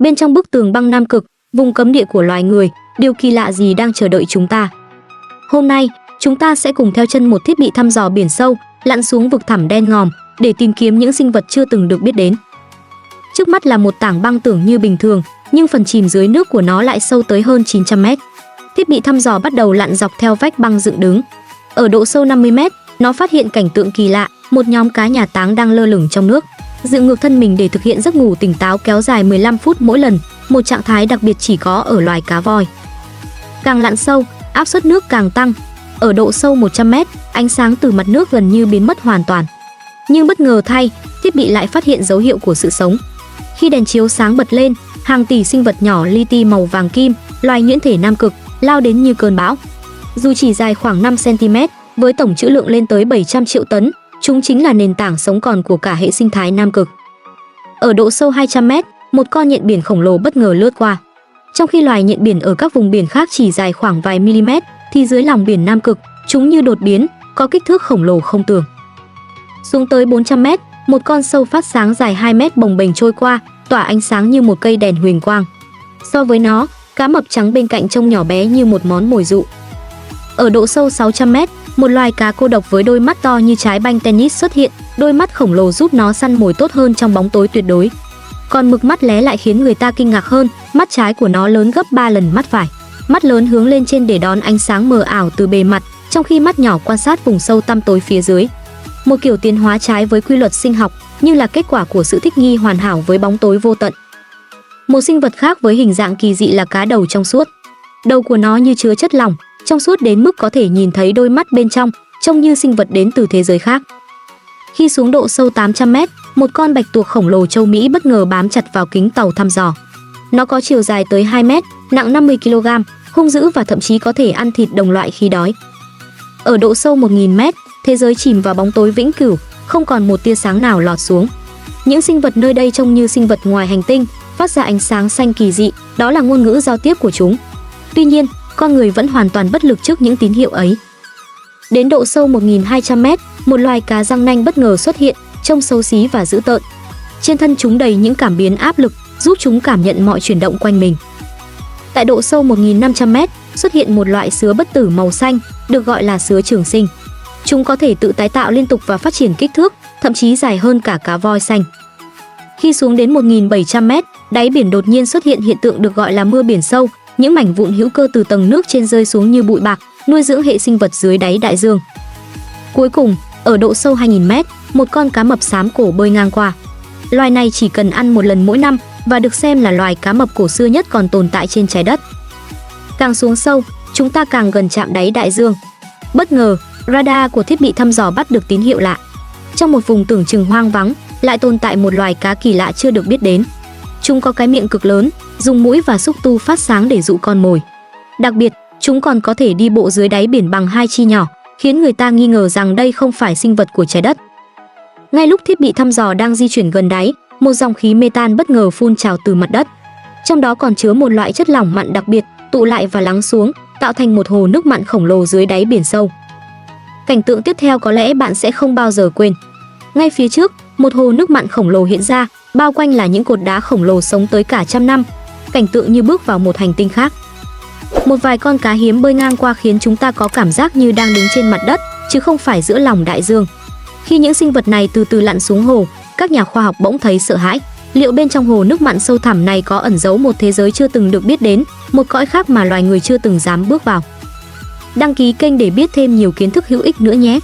Bên trong bức tường băng Nam Cực, vùng cấm địa của loài người, điều kỳ lạ gì đang chờ đợi chúng ta? Hôm nay, chúng ta sẽ cùng theo chân một thiết bị thăm dò biển sâu, lặn xuống vực thẳm đen ngòm để tìm kiếm những sinh vật chưa từng được biết đến. Trước mắt là một tảng băng tưởng như bình thường, nhưng phần chìm dưới nước của nó lại sâu tới hơn 900 mét. Thiết bị thăm dò bắt đầu lặn dọc theo vách băng dựng đứng. Ở độ sâu 50 mét, nó phát hiện cảnh tượng kỳ lạ, một nhóm cá nhà táng đang lơ lửng trong nước, dựng ngược thân mình để thực hiện giấc ngủ tỉnh táo kéo dài 15 phút mỗi lần, một trạng thái đặc biệt chỉ có ở loài cá voi. Càng lặn sâu, áp suất nước càng tăng. Ở độ sâu 100 mét, ánh sáng từ mặt nước gần như biến mất hoàn toàn. Nhưng bất ngờ thay, thiết bị lại phát hiện dấu hiệu của sự sống. Khi đèn chiếu sáng bật lên, hàng tỷ sinh vật nhỏ li ti màu vàng kim, loài nhuyễn thể Nam Cực, lao đến như cơn bão. Dù chỉ dài khoảng 5 cm, với tổng trữ lượng lên tới 700 triệu tấn, chúng chính là nền tảng sống còn của cả hệ sinh thái Nam Cực. Ở độ sâu 200 mét, một con nhện biển khổng lồ bất ngờ lướt qua. Trong khi loài nhện biển ở các vùng biển khác chỉ dài khoảng vài mm, thì dưới lòng biển Nam Cực, chúng như đột biến, có kích thước khổng lồ không tưởng. Xuống tới 400 mét, một con sâu phát sáng dài 2 mét bồng bềnh trôi qua, tỏa ánh sáng như một cây đèn huỳnh quang. So với nó, cá mập trắng bên cạnh trông nhỏ bé như một món mồi dụ. Ở độ sâu 600 mét, một loài cá cô độc với đôi mắt to như trái banh tennis xuất hiện, đôi mắt khổng lồ giúp nó săn mồi tốt hơn trong bóng tối tuyệt đối. Còn mực mắt lé lại khiến người ta kinh ngạc hơn, mắt trái của nó lớn gấp 3 lần mắt phải. Mắt lớn hướng lên trên để đón ánh sáng mờ ảo từ bề mặt, trong khi mắt nhỏ quan sát vùng sâu tăm tối phía dưới. Một kiểu tiến hóa trái với quy luật sinh học, nhưng là kết quả của sự thích nghi hoàn hảo với bóng tối vô tận. Một sinh vật khác với hình dạng kỳ dị là cá đầu trong suốt. Đầu của nó như chứa chất lỏng, trong suốt đến mức có thể nhìn thấy đôi mắt bên trong, trông như sinh vật đến từ thế giới khác. Khi xuống độ sâu 800 mét, một con bạch tuộc khổng lồ châu Mỹ bất ngờ bám chặt vào kính tàu thăm dò. Nó có chiều dài tới 2 mét, nặng 50 kg, hung dữ và thậm chí có thể ăn thịt đồng loại khi đói. Ở độ sâu 1000 mét, thế giới chìm vào bóng tối vĩnh cửu, không còn một tia sáng nào lọt xuống. Những sinh vật nơi đây trông như sinh vật ngoài hành tinh, phát ra ánh sáng xanh kỳ dị, đó là ngôn ngữ giao tiếp của chúng. Tuy nhiên, con người vẫn hoàn toàn bất lực trước những tín hiệu ấy. Đến độ sâu 1200 mét, một loài cá răng nanh bất ngờ xuất hiện, trông xấu xí và dữ tợn. Trên thân chúng đầy những cảm biến áp lực, giúp chúng cảm nhận mọi chuyển động quanh mình. Tại độ sâu 1500 mét, xuất hiện một loại sứa bất tử màu xanh, được gọi là sứa trường sinh. Chúng có thể tự tái tạo liên tục và phát triển kích thước, thậm chí dài hơn cả cá voi xanh. Khi xuống đến 1700 mét, đáy biển đột nhiên xuất hiện hiện tượng được gọi là mưa biển sâu, những mảnh vụn hữu cơ từ tầng nước trên rơi xuống như bụi bạc, nuôi dưỡng hệ sinh vật dưới đáy đại dương. Cuối cùng, ở độ sâu 2000 mét, một con cá mập xám cổ bơi ngang qua. Loài này chỉ cần ăn một lần mỗi năm và được xem là loài cá mập cổ xưa nhất còn tồn tại trên trái đất. Càng xuống sâu, chúng ta càng gần chạm đáy đại dương. Bất ngờ, radar của thiết bị thăm dò bắt được tín hiệu lạ. Trong một vùng tưởng chừng hoang vắng, lại tồn tại một loài cá kỳ lạ chưa được biết đến. Chúng có cái miệng cực lớn, dùng mũi và xúc tu phát sáng để dụ con mồi. Đặc biệt, chúng còn có thể đi bộ dưới đáy biển bằng hai chi nhỏ, khiến người ta nghi ngờ rằng đây không phải sinh vật của trái đất. Ngay lúc thiết bị thăm dò đang di chuyển gần đáy, một dòng khí metan bất ngờ phun trào từ mặt đất. Trong đó còn chứa một loại chất lỏng mặn đặc biệt, tụ lại và lắng xuống, tạo thành một hồ nước mặn khổng lồ dưới đáy biển sâu. Cảnh tượng tiếp theo có lẽ bạn sẽ không bao giờ quên. Ngay phía trước, một hồ nước mặn khổng lồ hiện ra, bao quanh là những cột đá khổng lồ sống tới cả trăm năm, cảnh tượng như bước vào một hành tinh khác. Một vài con cá hiếm bơi ngang qua khiến chúng ta có cảm giác như đang đứng trên mặt đất, chứ không phải giữa lòng đại dương. Khi những sinh vật này từ từ lặn xuống hồ, các nhà khoa học bỗng thấy sợ hãi. Liệu bên trong hồ nước mặn sâu thẳm này có ẩn giấu một thế giới chưa từng được biết đến, một cõi khác mà loài người chưa từng dám bước vào? Đăng ký kênh để biết thêm nhiều kiến thức hữu ích nữa nhé!